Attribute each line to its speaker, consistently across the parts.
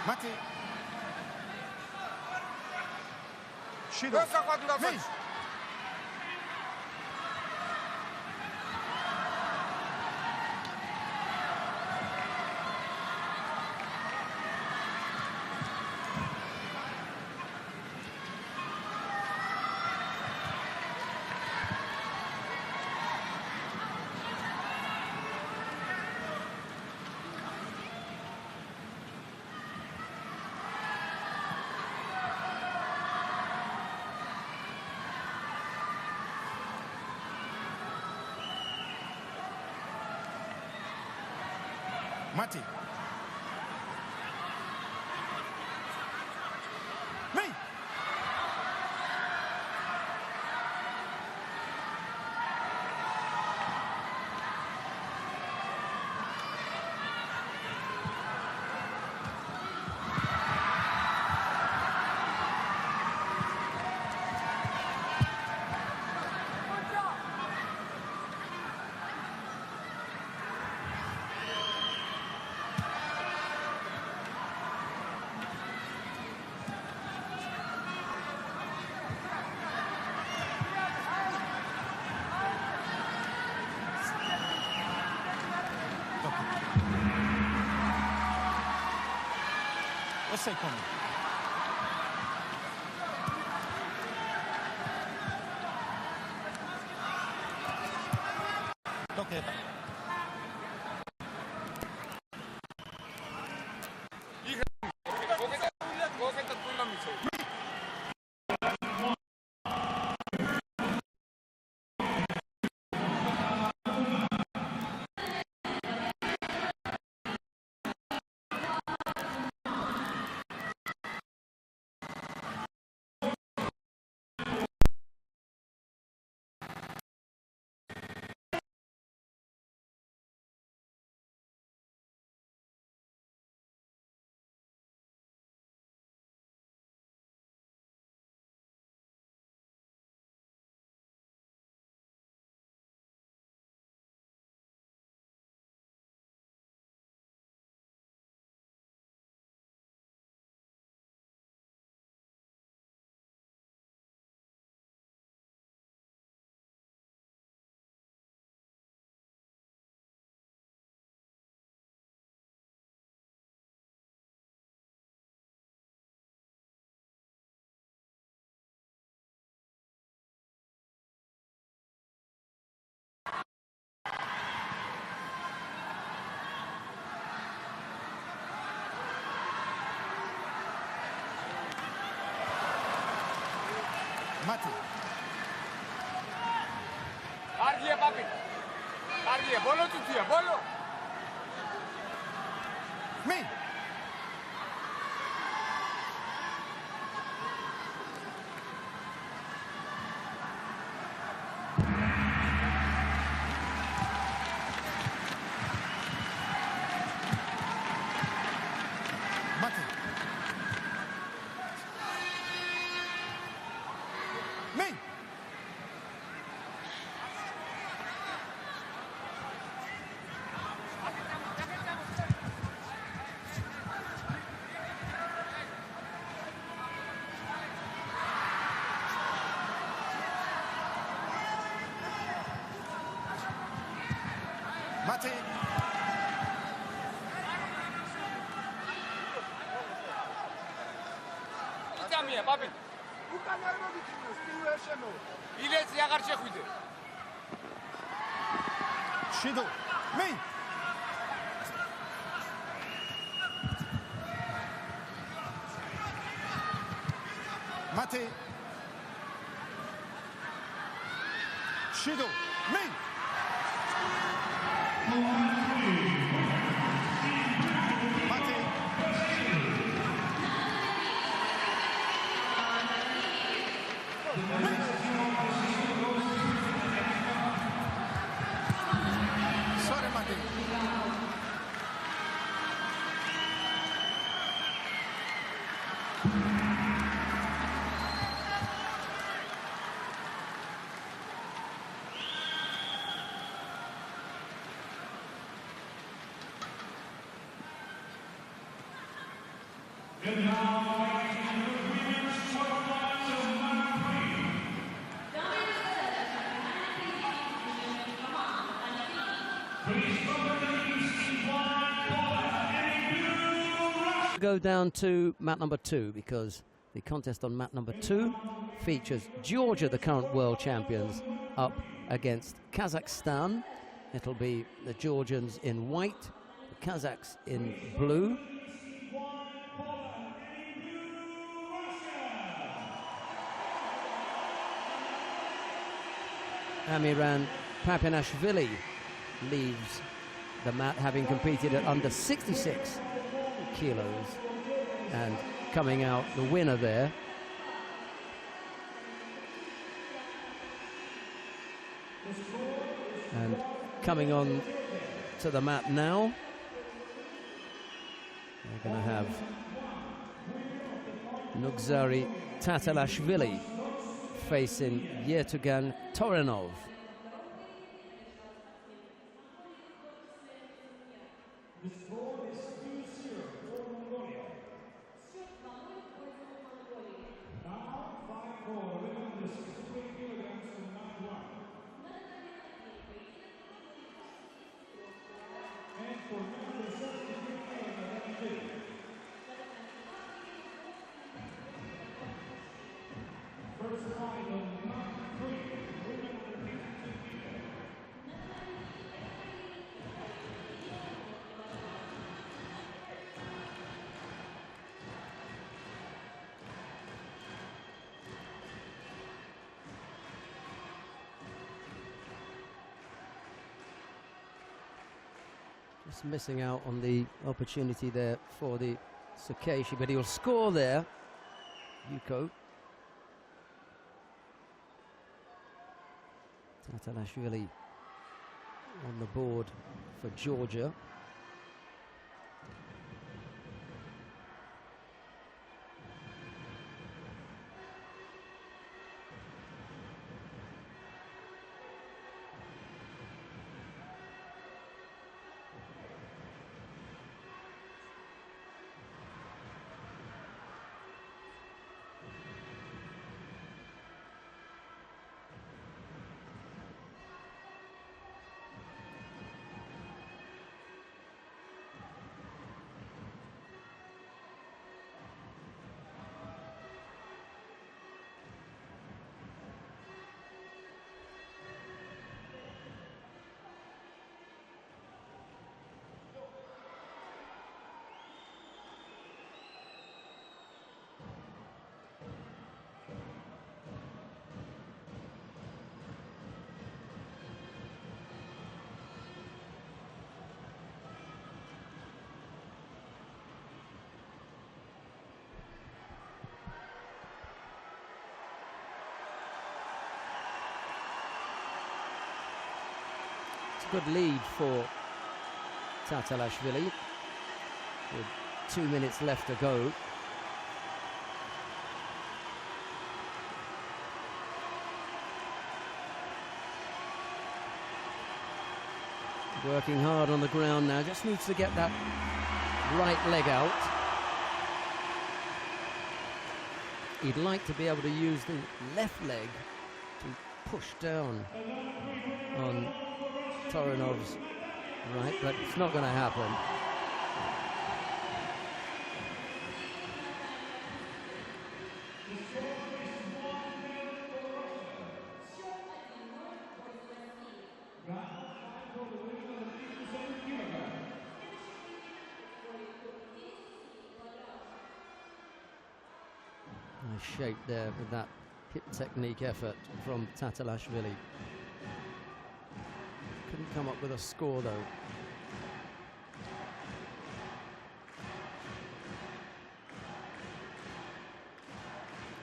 Speaker 1: Mati.
Speaker 2: Judo.
Speaker 1: Mati. Me. Sei come? Okay. Mati.
Speaker 2: Argie, papi. Argie, bolo tu tía, bolo.
Speaker 1: Me. Mate. Me. Mate.
Speaker 3: Იწამია, პაპი.
Speaker 2: უკან არ მოგიწმინოს, პირველ შემო.
Speaker 3: ილეცი აღარ შეხვიდე.
Speaker 1: Judo. Me. Mate. Judo. Me. Mate. Sorry, Mate.
Speaker 4: Go down to mat number 2 because the contest on mat number 2 features Georgia, the current world champions, up against Kazakhstan. It'll be the Georgians in white, the Kazakhs in blue. Amiran Papinashvili leaves the mat having competed at under 66 kilos and coming out the winner there. And coming on to the mat now, we're going to have Nugzar Tatalashvili facing Yertugan Torenov. Just missing out on the opportunity there for the Tchrikishvili, but he'll score there. Yuko. Tatalashvili on the board for Georgia. It's a good lead for Tatalashvili with 2 minutes left to go. Working hard on the ground now, just needs to get that right leg out. He'd like to be able to use the left leg to push down on Torenov's right, but it's not going to happen. Nice shape there with that hip technique effort from Tatalashvili. Couldn't come up with a score though.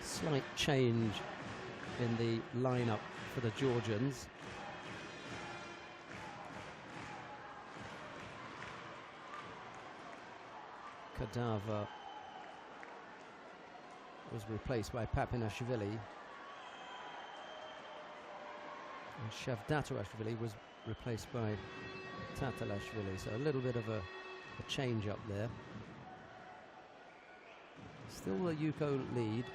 Speaker 4: Slight change in the lineup for the Georgians. Kadava was replaced by Papinashvili, and Shavdatuashvili was replaced by Tatalashvili, so a little bit of a change up there. Still the Yuko lead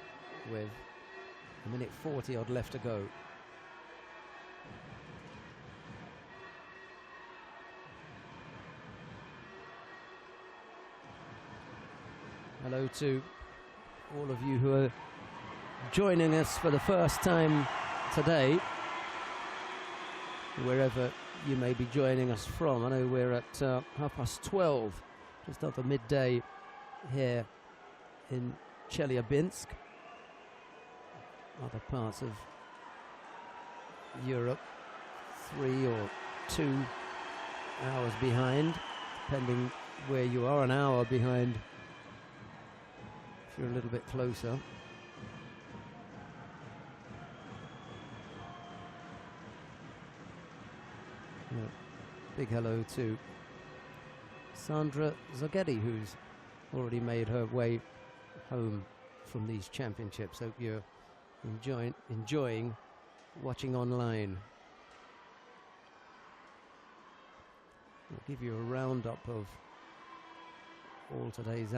Speaker 4: with 1:40 odd left to go. Hello to all of you who are joining us for the first time today, wherever you may be joining us from. I know we're at 12:30, just after midday here in Chelyabinsk. Other parts of Europe 3 or 2 hours behind, depending where you are, an hour behind if you're a little bit closer. Big hello to Sandra Zagedi, who's already made her way home from these championships. Hope you're enjoying watching online. We'll give you a roundup of all of today's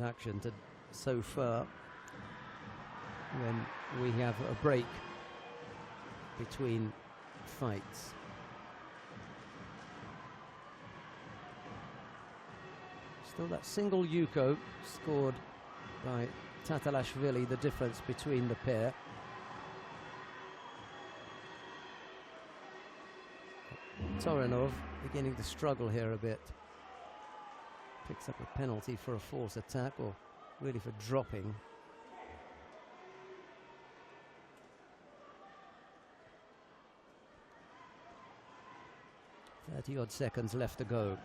Speaker 4: action so far, when we have a break between fights. Still that single Yuko scored by Tatalashvili, the difference between the pair. Torenov beginning to struggle here a bit. Picks up a penalty for a force attack, or really for dropping. Odd seconds left to go.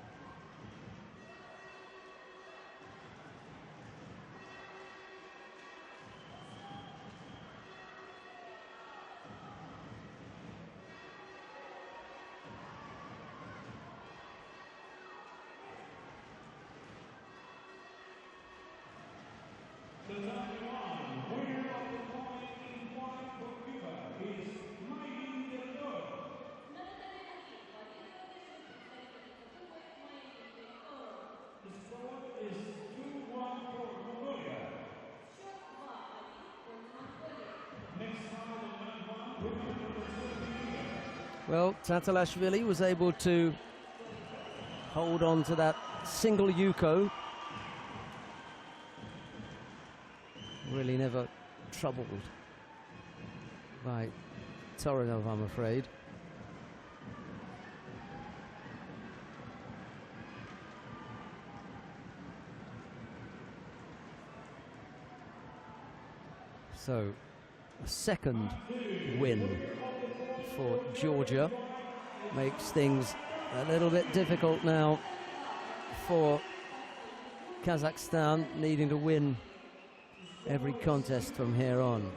Speaker 4: Well, Tatalashvili was able to hold on to that single Yuko. Really never troubled by Torenov, I'm afraid. So, a second win for Georgia makes things a little bit difficult now for Kazakhstan, needing to win every contest from here on.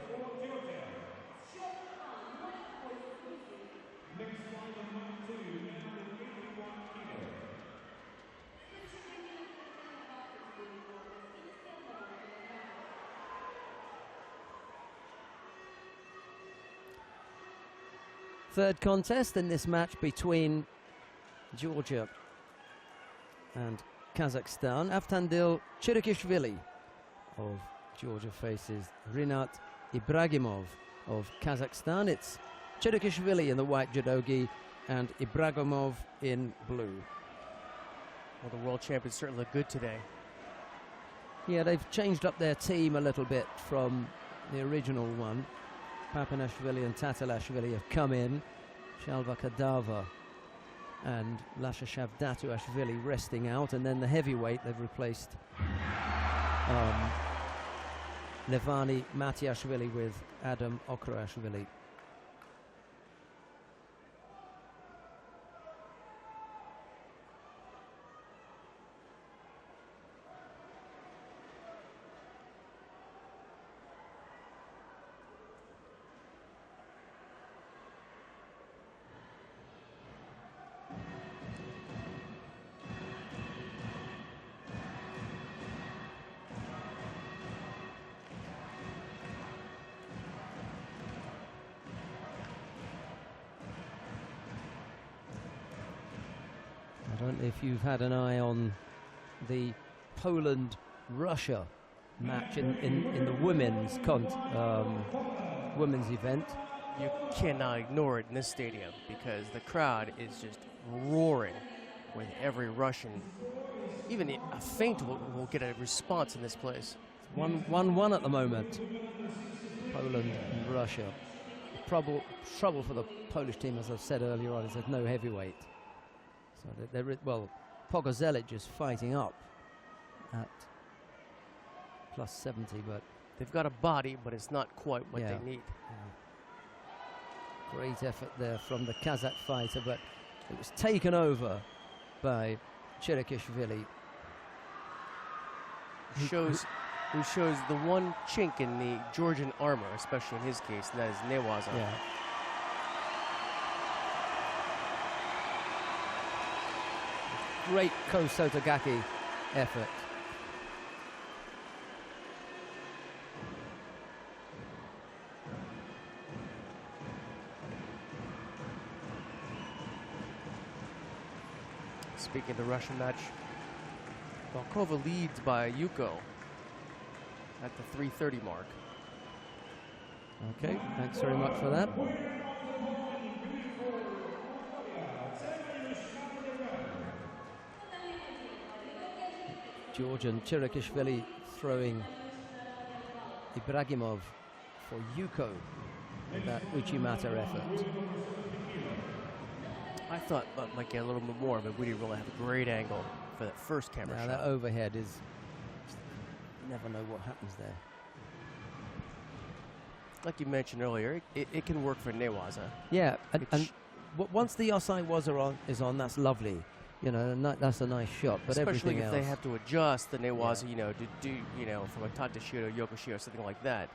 Speaker 4: Third contest in this match between Georgia and Kazakhstan. Avtandil Tchrikishvili of Georgia faces Rinat Ibragimov of Kazakhstan. It's Tchrikishvili in the white judogi and Ibragimov in blue.
Speaker 5: Well, the world champions certainly look good today.
Speaker 4: Yeah, they've changed up their team a little bit from the original one. Papinashvili and Tatalashvili have come in. Shalva and Lashashav Datuashvili resting out, and then the heavyweight they've replaced Levani Matiashvili with Adam Okruashvili. I don't know if you've had an eye on the Poland-Russia match in the women's women's event.
Speaker 5: You cannot ignore it in this stadium because the crowd is just roaring with every Russian. Even a feint will get a response in this place.
Speaker 4: It's 1-1 at the moment. Poland and Russia. Trouble for the Polish team, as I've said earlier on, is there's no heavyweight. So well, Pogozelic is fighting up at plus 70, but
Speaker 5: they've got a body, but it's not quite what they need.
Speaker 4: Yeah. Great effort there from the Kazakh fighter, but it was taken over by Tchrikishvili.
Speaker 5: Who shows the one chink in the Georgian armor, especially in his case, and that is Newaza.
Speaker 4: Yeah. Great Ko-Sotogaki effort.
Speaker 5: Speaking of the Russian match, Volkova leads by Yuko at the 3:30 mark.
Speaker 4: Okay, thanks very much for that. Georgian Tchrikishvili throwing Ibragimov for Yuko in that Uchimata effort.
Speaker 5: I thought that might get a little bit more, but we didn't really have a great angle for that first camera shot.
Speaker 4: That overhead is, you never know what happens there.
Speaker 5: Like you mentioned earlier, it can work for Newaza.
Speaker 4: Yeah, and once the Osai Waza is on, that's lovely. You know, that's a nice shot, but
Speaker 5: especially if
Speaker 4: else,
Speaker 5: they have to adjust the Newaza, you know, to do, you know, from a Tatashiro, Yokoshiro, something like that.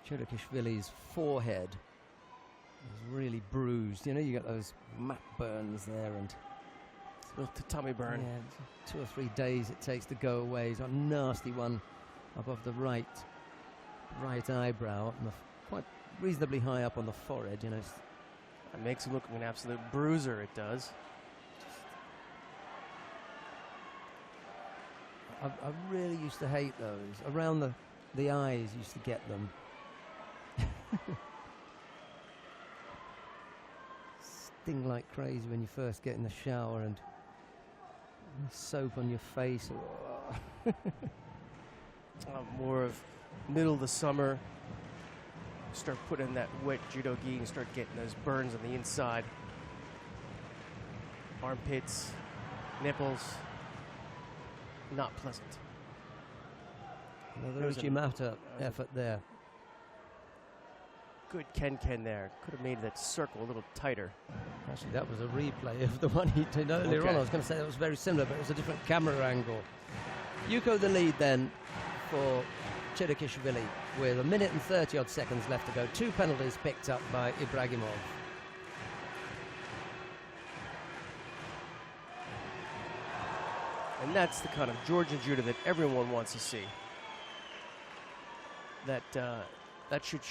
Speaker 4: Tchrikishvili's forehead is really bruised. You know, you get those map burns there, and
Speaker 5: little tatami burn.
Speaker 4: Yeah, 2 or 3 days it takes to go away. He's got a nasty one above the right eyebrow, and quite reasonably high up on the forehead. You know,
Speaker 5: it makes him look like an absolute bruiser. It does.
Speaker 4: I really used to hate those around the eyes. Used to get them. Sting like crazy when you first get in the shower and soap on your face.
Speaker 5: More of middle of the summer, start putting in that wet judo gi and start getting those burns on the inside. Armpits, nipples, not pleasant.
Speaker 4: Another Uchimata effort there.
Speaker 5: Good Ken there. Could have made that circle a little tighter.
Speaker 4: Actually, that was a replay of the one he did earlier on. I was going to say that was very similar, but it was a different camera angle. Yuko the lead then for Tchrikishvili with 1 minute and 30 odd seconds left to go. 2 penalties picked up by Ibragimov.
Speaker 5: And that's the kind of Georgian judo that everyone wants to see. That should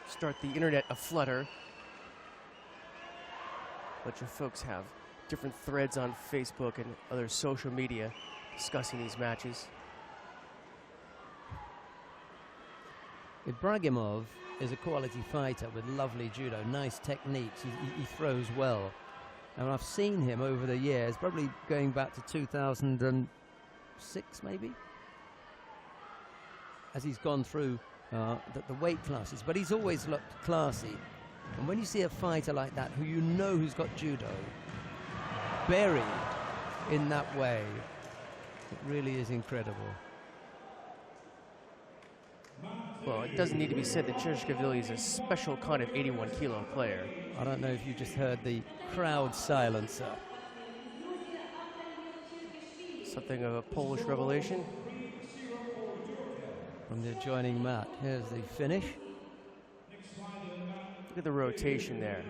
Speaker 5: start the internet aflutter. Let your folks have different threads on Facebook and other social media discussing these matches.
Speaker 4: Ibragimov is a quality fighter with lovely judo, nice techniques. He throws well. And I've seen him over the years, probably going back to 2006 maybe, as he's gone through the weight classes. But he's always looked classy. And when you see a fighter like that, who you know who's got judo, buried in that way, it really is incredible.
Speaker 5: Well, it doesn't need to be said that Tchrikishvili is a special kind of 81-kilo player.
Speaker 4: I don't know if you just heard the crowd silencer.
Speaker 5: Something of a Polish revelation.
Speaker 4: From the adjoining mat. Here's the finish.
Speaker 5: Look at the rotation there.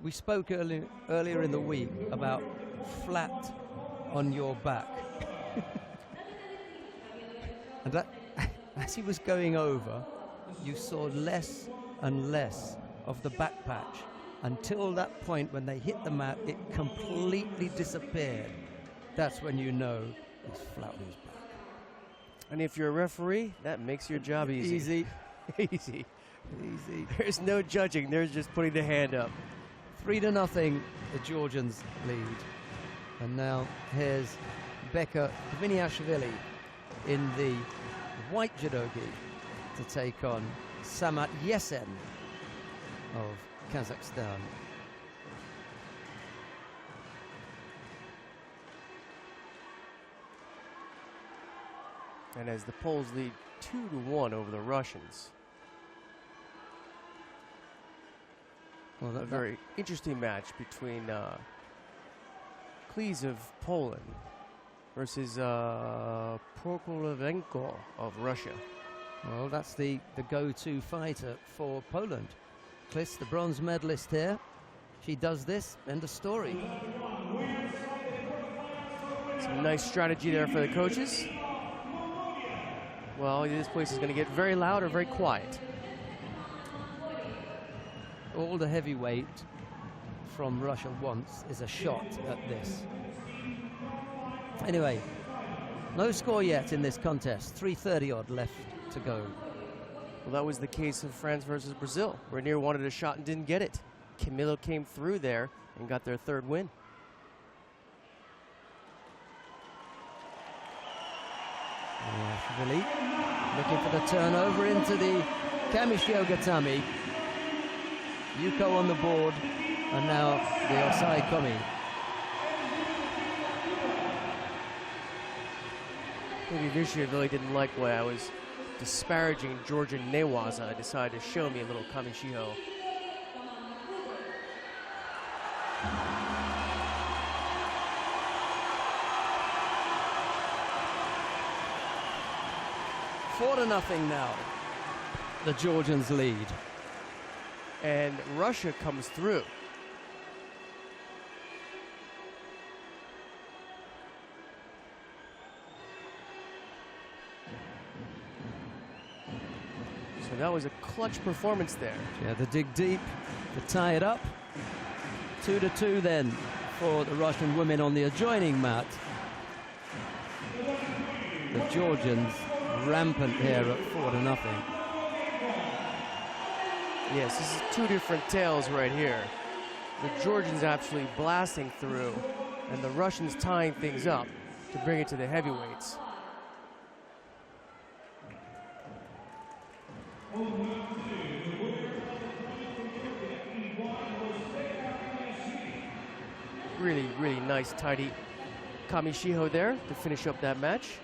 Speaker 4: We spoke earlier in the week about flat on your back. And that, as he was going over, you saw less and less of the back patch until that point when they hit the mat, it completely disappeared. That's when you know it's flat on his back.
Speaker 5: And if you're a referee, that makes your job easy.
Speaker 4: Easy. Easy. Easy.
Speaker 5: There's no judging. There's just putting the hand up.
Speaker 4: 3-0, the Georgians lead. And now here's Beka Gviniashvili in the white judogi to take on Samat Yessen of Kazakhstan.
Speaker 5: And as the Poles lead 2-1 over the Russians.
Speaker 4: Well,
Speaker 5: a very interesting match between Klees of Poland versus Prokorovenko of Russia.
Speaker 4: Well, that's the go-to fighter for Poland. Klees, the bronze medalist here. She does this, end of story.
Speaker 5: Some nice strategy there for the coaches. Well, this place is going to get very loud or very quiet.
Speaker 4: All the heavyweight from Russia wants is a shot at this. Anyway, no score yet in this contest. 3:30 odd left to go.
Speaker 5: Well, that was the case of France versus Brazil. Renier wanted a shot and didn't get it. Camilo came through there and got their third win.
Speaker 4: Gviniashvili looking for the turnover into the Kamishiogatami. Yuko on the board, and now the Osai Komi.
Speaker 5: Maybe Gviniashvili didn't like the way I was disparaging Georgian Newaza. I decided to show me a little Kamishiho.
Speaker 4: Four to nothing now. The Georgians lead.
Speaker 5: And Russia comes through. So that was a clutch performance there.
Speaker 4: Yeah, the dig deep to tie it up. 2-2 then for the Russian women on the adjoining mat. The Georgians rampant here at 4-0.
Speaker 5: Yes, this is two different tales right here. The Georgians absolutely blasting through, and the Russians tying things up to bring it to the heavyweights. Really, really nice, tidy Kamishiho there to finish up that match.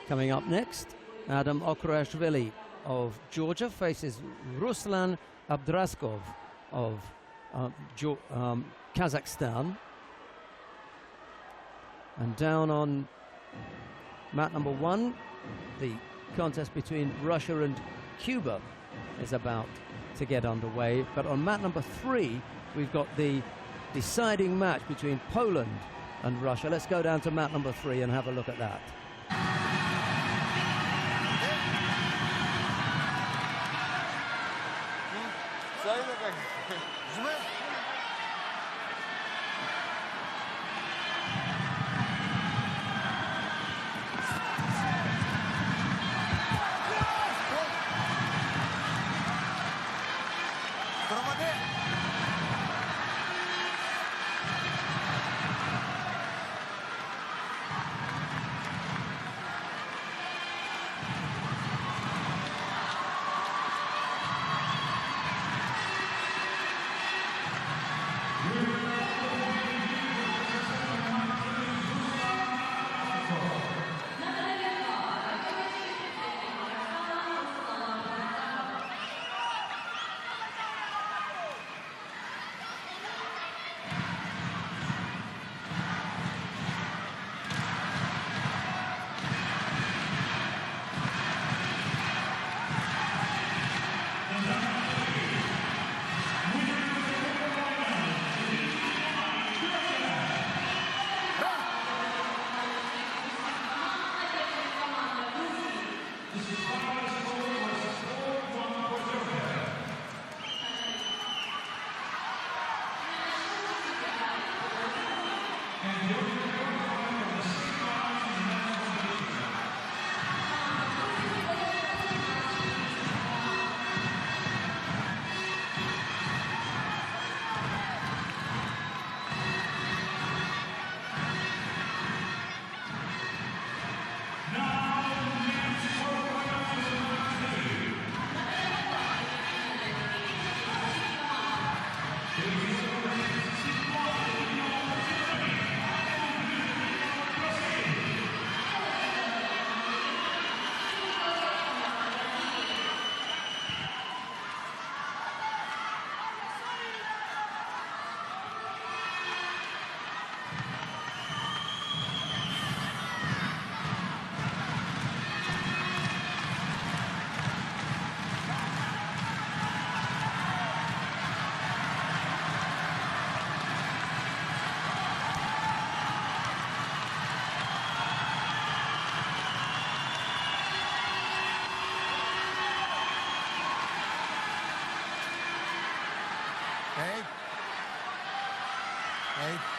Speaker 4: Coming up next, Okruashvili of Georgia faces Ruslan Abdrazakov of Kazakhstan. And down on mat number 1, the contest between Russia and Cuba is about to get underway. But on mat number 3, we've got the deciding match between Poland and Russia. Let's go down to mat number 3 and have a look at that.
Speaker 1: Hey.